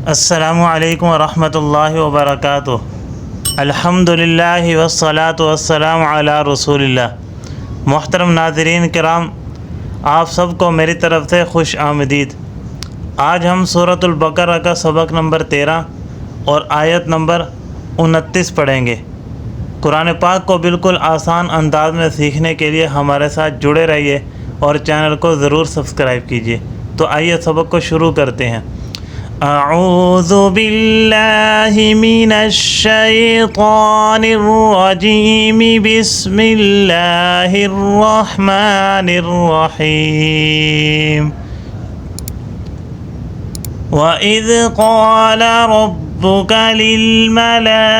अस्सलामु अलैकुम वरहमतुल्लाहि वबरकातुहू। अल्हम्दुलिल्लाहि वस्सलातु वस्सलामु अला रसूलिल्लाह। मोहतरम नाज़रीन किराम, आप सबको मेरी तरफ़ से खुश आमदीद। आज हम सूरतुल बकरा का सबक नंबर 13 और आयत नंबर 29 पढ़ेंगे। कुरान पाक को बिल्कुल आसान अंदाज में सीखने के लिए हमारे साथ जुड़े रहिए और चैनल को ज़रूर सब्सक्राइब कीजिए। तो आइए सबक को शुरू करते हैं। अऊज़ु बिल्लाहि मिनश शैतानिर रजीम, बिस्मिल्लाहिर रहमानिर रहीम। वइज़ क़ाल रब्बुका लिल मलाइकति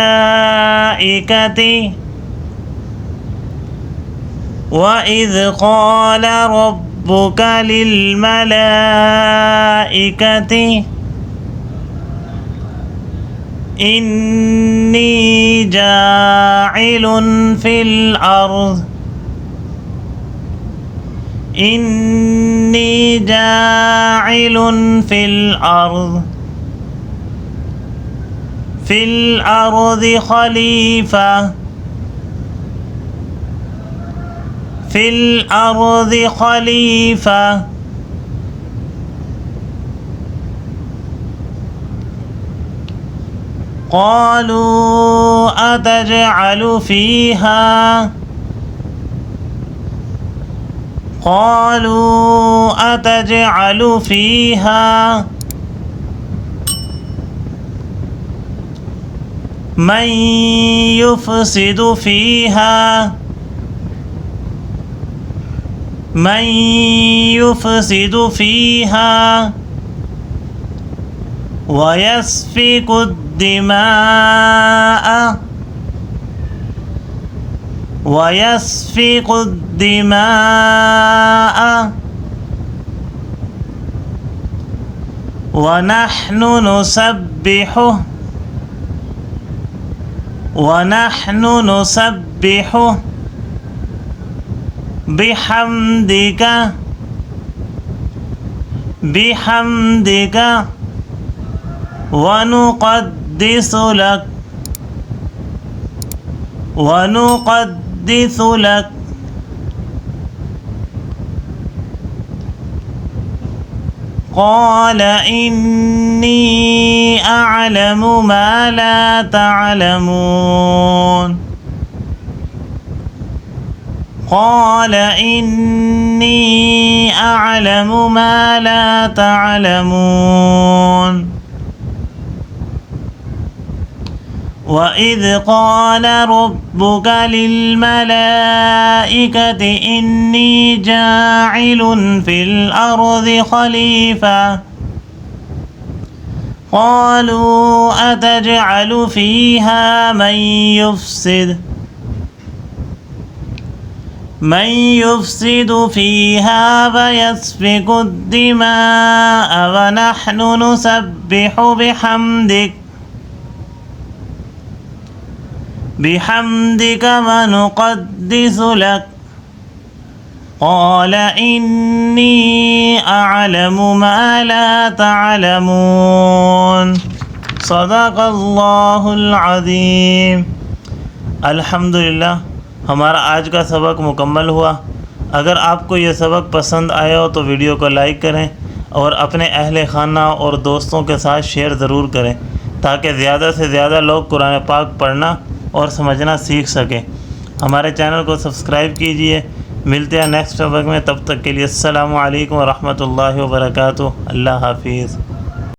वइज़ क़ाल रब्बुका लिल मलाइकति इन्नी जाइलुन फिल अर्ज़ इन्नी जाइलुन फिल अर्ज़ खलीफा फिल अर्ज़ खलीफा। क़ालू अतजअलु फ़ीहा मन युफ़सिदु फ़ीहा वयस्फ़िकु الدماء ونحن نسبح بحمدك ونقدس لك قال إني أعلم ما لا تعلمون وإذ قال ربك للملائكة إني جاعل في الأرض خليفة قالوا أتجعل فيها من يفسد فيها فيسفك الدماء ونحن نسبح بحمدك ونقدس لك قال إني أعلم ما لا تعلمون صدق अल्लाहुल अज़ीम। अल्हम्दुलिल्लाह, हमारा आज का सबक मुकम्मल हुआ। अगर आपको ये सबक पसंद आया हो तो वीडियो को लाइक करें और अपने अहले खाना और दोस्तों के साथ शेयर ज़रूर करें ताकि ज़्यादा से ज़्यादा लोग कुरान पाक पढ़ना और समझना सीख सकें। हमारे चैनल को सब्सक्राइब कीजिए। मिलते हैं नेक्स्ट सबक में, तब तक के लिए अस्सलामु अलैकुम व रहमतुल्लाहि व बरकातुहू। अल्लाह हाफिज़।